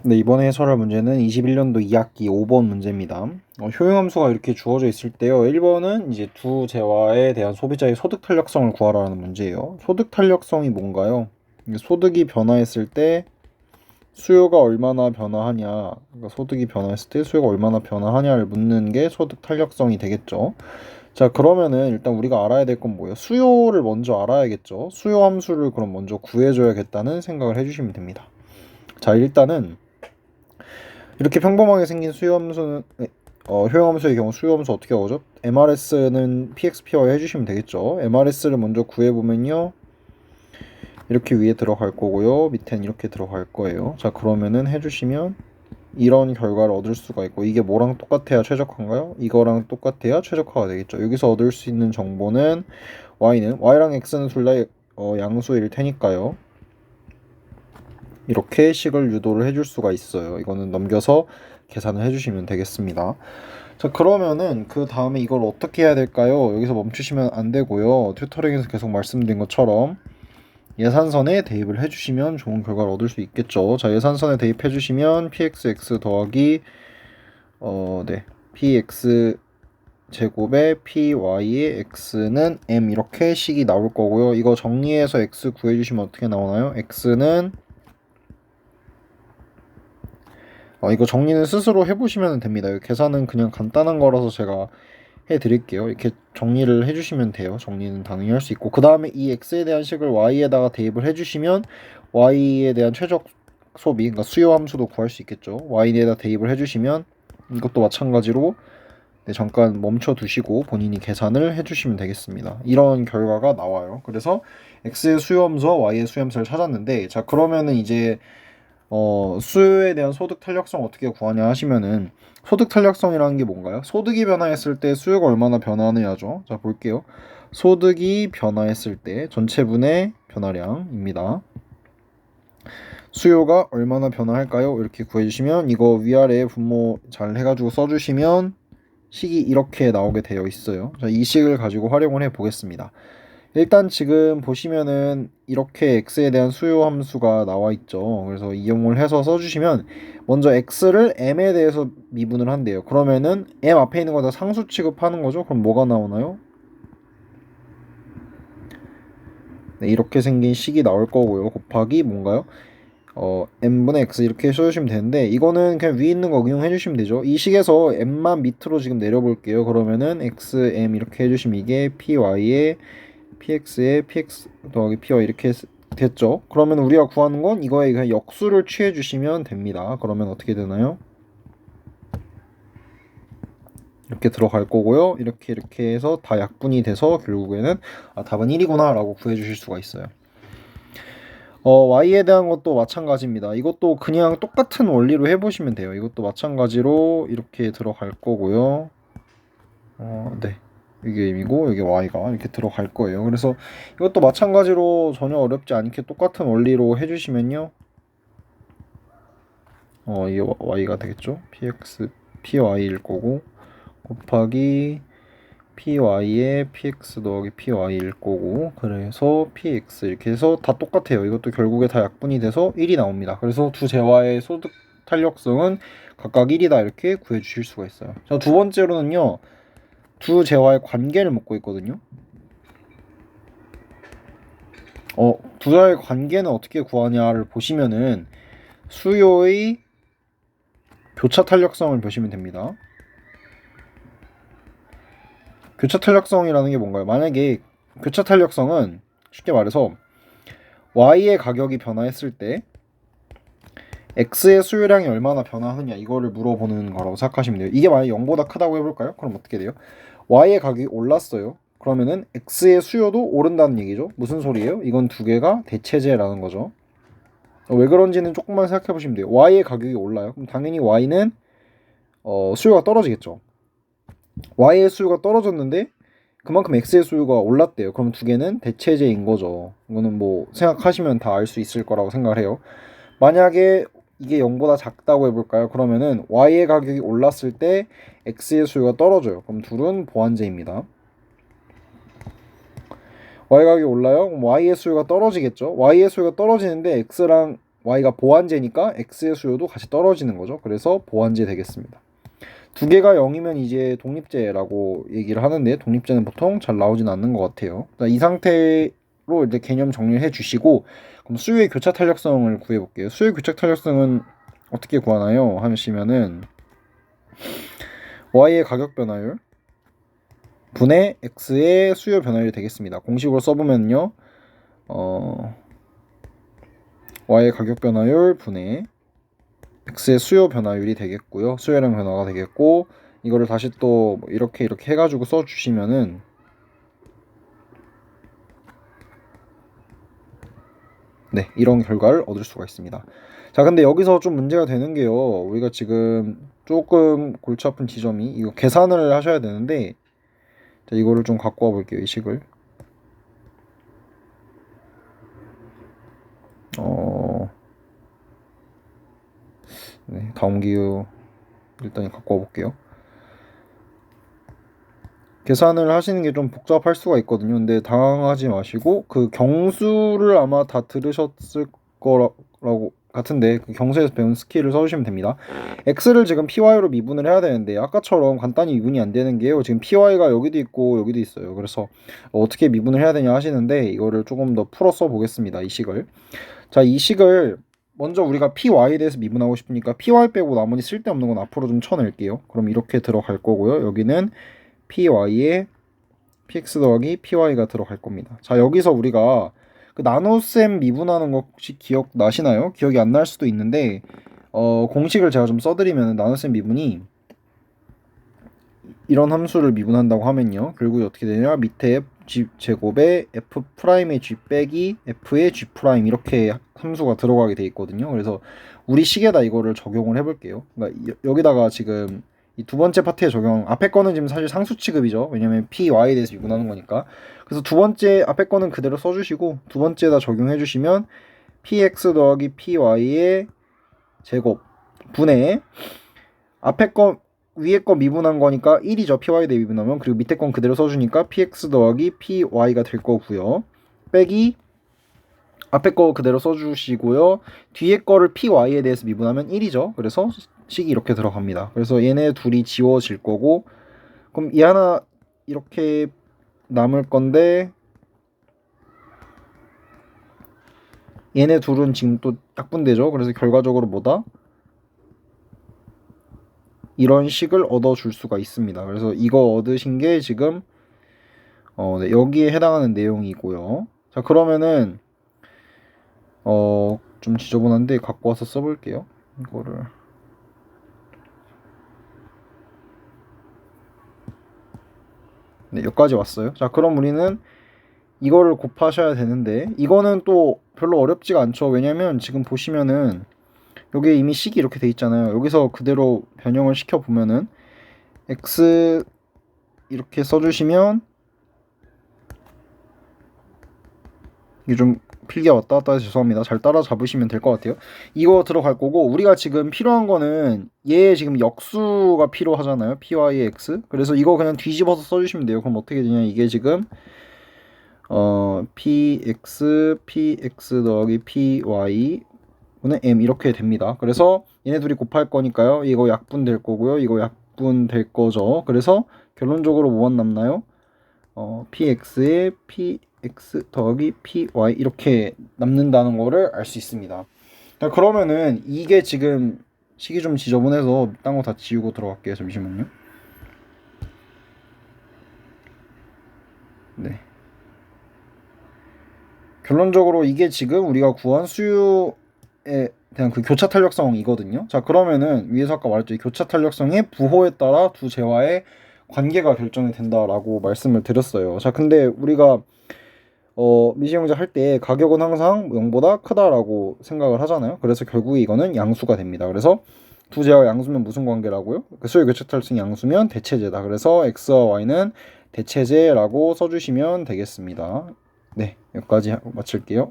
네, 이번에 해설할 문제는 21년도 2학기 5번 문제입니다. 효용함수가 이렇게 주어져 있을 때요. 1번은 이제 두 재화에 대한 소비자의 소득 탄력성을 구하라는 문제예요. 소득 탄력성이 뭔가요? 소득이 변화했을 때 수요가 얼마나 변화하냐, 그러니까 소득이 변화했을 때 수요가 얼마나 변화하냐를 묻는 게 소득 탄력성이 되겠죠. 자, 그러면은 일단 우리가 알아야 될 건 뭐예요? 수요를 먼저 알아야겠죠. 수요 함수를 그럼 먼저 구해줘야겠다는 생각을 해주시면 됩니다. 자, 일단은 이렇게 평범하게 생긴 수요함수는 효용함수의 경우 수요함수 어떻게 하죠? MRS는 PXPY 해주시면 되겠죠. MRS를 먼저 구해보면요, 이렇게 위에 들어갈 거고요, 밑엔 이렇게 들어갈 거예요. 자, 그러면은 해주시면 이런 결과를 얻을 수가 있고, 이게 뭐랑 똑같아야 최적화인가요? 이거랑 똑같아야 최적화가 되겠죠. 여기서 얻을 수 있는 정보는 Y랑 X는 둘 다 양수일 테니까요, 이렇게 식을 유도를 해줄 수가 있어요. 이거는 넘겨서 계산을 해주시면 되겠습니다. 자, 그러면은 그 다음에 이걸 어떻게 해야 될까요? 여기서 멈추시면 안 되고요. 튜터링에서 계속 말씀드린 것처럼 예산선에 대입을 해주시면 좋은 결과를 얻을 수 있겠죠. 자, 예산선에 대입해 주시면 pxx 더하기 px 제곱에 py의 x는 m 이렇게 식이 나올 거고요. 이거 정리해서 x 구해주시면 어떻게 나오나요? x는 이거 정리는 스스로 해보시면 됩니다. 계산은 그냥 간단한 거라서 제가 해드릴게요. 이렇게 정리를 해주시면 돼요. 정리는 당연히 할 수 있고, 그 다음에 이 x에 대한 식을 y에다가 대입을 해주시면 y에 대한 최적 소비, 그러니까 수요 함수도 구할 수 있겠죠. y에다 대입을 해주시면 이것도 마찬가지로 잠깐 멈춰 두시고 본인이 계산을 해주시면 되겠습니다. 이런 결과가 나와요. 그래서 x의 수요 함수와 y의 수요 함수를 찾았는데, 자, 그러면은 이제 수요에 대한 소득 탄력성 어떻게 구하냐 하시면은, 소득 탄력성이라는 게 뭔가요? 소득이 변화했을 때 수요가 얼마나 변화하느냐죠. 자, 볼게요. 소득이 변화했을 때 전체분의 변화량입니다. 수요가 얼마나 변화할까요? 이렇게 구해주시면, 이거 위아래 분모 잘 해가지고 써주시면 식이 이렇게 나오게 되어 있어요. 자, 이 식을 가지고 활용을 해 보겠습니다. 일단 지금 보시면은 이렇게 x에 대한 수요 함수가 나와 있죠. 그래서 이용을 해서 써주시면, 먼저 x를 m에 대해서 미분을 한대요. 그러면은 m 앞에 있는 거 다 상수 취급하는 거죠. 그럼 뭐가 나오나요? 네, 이렇게 생긴 식이 나올 거고요. 곱하기 뭔가요? m분의 x 이렇게 써주시면 되는데, 이거는 그냥 위에 있는 거 응용해 주시면 되죠. 이 식에서 m만 밑으로 지금 내려볼게요. 그러면은 xm 이렇게 해주시면 이게 py의 px에 px 더하기 py 이렇게 됐죠. 그러면 우리가 구하는 건 이거에 그냥 역수를 취해 주시면 됩니다. 그러면 어떻게 되나요? 이렇게 들어갈 거고요. 이렇게 해서 다 약분이 돼서 결국에는 답은 1이구나 라고 구해 주실 수가 있어요. y에 대한 것도 마찬가지입니다. 이것도 그냥 똑같은 원리로 해보시면 돼요. 이것도 마찬가지로 이렇게 들어갈 거고요. 네. 이게 m이고 이게 y가 이렇게 들어갈 거예요. 그래서 이것도 마찬가지로 전혀 어렵지 않게 똑같은 원리로 해주시면요, 이게 y가 되겠죠. px py일 거고, 곱하기 py에 px 더하기 py일 거고, 그래서 px 이렇게 해서 다 똑같아요. 이것도 결국에 다 약분이 돼서 1이 나옵니다. 그래서 두 재화의 소득 탄력성은 각각 1이다 이렇게 구해 주실 수가 있어요. 자, 두 번째로는요, 두 재화의 관계를 묻고 있거든요. 두 재화의 관계는 어떻게 구하냐를 보시면은 수요의 교차 탄력성을 보시면 됩니다. 교차 탄력성이라는 게 뭔가요? 만약에 교차 탄력성은 쉽게 말해서 Y의 가격이 변화했을 때 X의 수요량이 얼마나 변화하느냐, 이거를 물어보는 거라고 생각하시면 돼요. 이게 만약에 0보다 크다고 해볼까요? 그럼 어떻게 돼요? Y의 가격이 올랐어요. 그러면은 X의 수요도 오른다는 얘기죠. 무슨 소리예요? 이건 두 개가 대체제라는 거죠. 왜 그런지는 조금만 생각해 보시면 돼요. Y의 가격이 올라요. 그럼 당연히 Y는 수요가 떨어지겠죠. Y의 수요가 떨어졌는데 그만큼 X의 수요가 올랐대요. 그럼 두 개는 대체제인 거죠. 이거는 뭐 생각하시면 다 알 수 있을 거라고 생각을 해요. 만약에 이게 0보다 작다고 해볼까요? 그러면은 Y의 가격이 올랐을 때 X의 수요가 떨어져요. 그럼 둘은 보완제입니다. Y 가격이 올라요? 그럼 Y의 수요가 떨어지겠죠. Y의 수요가 떨어지는데 X랑 y가 보완제니까 x의 수요도 같이 떨어지는 거죠. 그래서 보완제 되겠습니다. 두 개가 0이면 이제 독립제라고 얘기를 하는데 독립제는 보통 잘 나오진 않는 것 같아요. 이 상태로 이제 개념 정리를 해주시고 그럼 수요의 교차 탄력성을 구해볼게요. 수요의 교차 탄력성은 어떻게 구하나요? 하시면은 y의 가격 변화율 분의 x의 수요 변화율이 되겠습니다. 공식으로 써보면요, y의 가격 변화율 분의 x의 수요 변화율이 되겠고요. 수요량 변화가 되겠고, 이거를 다시 또 이렇게 해가지고 써주시면은 네, 이런 결과를 얻을 수가 있습니다. 자, 근데 여기서 좀 문제가 되는 게요, 우리가 지금 조금 골치 아픈 지점이 이거 계산을 하셔야 되는데, 자, 이거를 좀 갖고 와 볼게요, 이 식을. 네, 다음 기호 일단 갖고 와 볼게요. 계산을 하시는 게 좀 복잡할 수가 있거든요. 근데 당황하지 마시고 그 경수를 아마 다 들으셨을 거라고 같은데 그 경수에서 배운 스킬을 써주시면 됩니다. x를 지금 py로 미분을 해야 되는데 아까처럼 간단히 미분이 안 되는 게요. 지금 py가 여기도 있고 여기도 있어요. 그래서 어떻게 미분을 해야 되냐 하시는데 이거를 조금 더 풀어 써 보겠습니다. 이 식을. 자, 이 식을 먼저 우리가 py에 대해서 미분하고 싶으니까 py 빼고 나머지 쓸데없는 건 앞으로 좀 쳐낼게요. 그럼 이렇게 들어갈 거고요. 여기는 py에 px 더하기 py가 들어갈 겁니다. 자, 여기서 우리가 그 나눗셈 미분하는 거 혹시 기억나시나요? 기억이 안 날 수도 있는데 공식을 제가 좀 써드리면 나눗셈 미분이 이런 함수를 미분한다고 하면요, 결국에 어떻게 되냐, 밑에 g 제곱에 f'의 g 빼기 f의 g' 이렇게 함수가 들어가게 돼 있거든요. 그래서 우리 식에다 이거를 적용을 해볼게요. 그러니까 여기다가 지금 이 두 번째 파트에 적용, 앞에 거는 지금 사실 상수 취급이죠. 왜냐면 py에 대해서 미분하는 거니까. 그래서 두 번째 앞에 거는 그대로 써주시고 두 번째에다 적용해 주시면 px 더하기 py의 제곱 분의 앞에 거 위에 거 미분한 거니까 1이죠. py 대 미분하면. 그리고 밑에 건 그대로 써주니까 px 더하기 py가 될 거고요. 빼기 앞에 거 그대로 써주시고요. 뒤에 거를 py에 대해서 미분하면 1이죠. 그래서 식이 이렇게 들어갑니다. 그래서 얘네 둘이 지워질 거고, 그럼 얘 하나 이렇게 남을 건데 얘네 둘은 지금 또 약분되죠. 그래서 결과적으로 뭐다? 이런 식을 얻어줄 수가 있습니다. 그래서 이거 얻으신 게 지금 네, 여기에 해당하는 내용이고요. 자, 그러면은 좀 지저분한데 갖고 와서 써볼게요. 이거를 네, 여기까지 왔어요. 자, 그럼 우리는 이거를 곱하셔야 되는데 이거는 또 별로 어렵지가 않죠. 왜냐면 지금 보시면은 여기에 이미 식이 이렇게 돼 있잖아요. 여기서 그대로 변형을 시켜 보면은 x 이렇게 써주시면 이게 좀 필기가 왔다 갔다 해서 죄송합니다. 잘 따라잡으시면 될 것 같아요. 이거 들어갈 거고, 우리가 지금 필요한 거는 얘 지금 역수가 필요하잖아요. py의 x. 그래서 이거 그냥 뒤집어서 써주시면 돼요. 그럼 어떻게 되냐, 이게 지금 px 더하기 py 분의 m 이렇게 됩니다. 그래서 얘네 둘이 곱할 거니까요, 이거 약분 될 거고요, 이거 약분 될 거죠. 그래서 결론적으로 뭐만 남나요? px에 px 더하기 py 이렇게 남는다는 거를 알 수 있습니다. 그러면은 이게 지금 식이 좀 지저분해서 딴 거 다 지우고 들어갈게요. 잠시만요. 네. 결론적으로 이게 지금 우리가 구한 수요에 대한 그 교차 탄력성이거든요. 자, 그러면은 위에서 아까 말했죠. 이 교차 탄력성의 부호에 따라 두 재화의 관계가 결정이 된다라고 말씀을 드렸어요. 자, 근데 우리가 미시형제 할 때 가격은 항상 0보다 크다라고 생각을 하잖아요. 그래서 결국에 이거는 양수가 됩니다. 그래서 두 재화 양수면 무슨 관계라고요? 그 수요 교차 탄력성이 양수면 대체제다. 그래서 x와 y는 대체제라고 써주시면 되겠습니다. 네, 여기까지 마칠게요.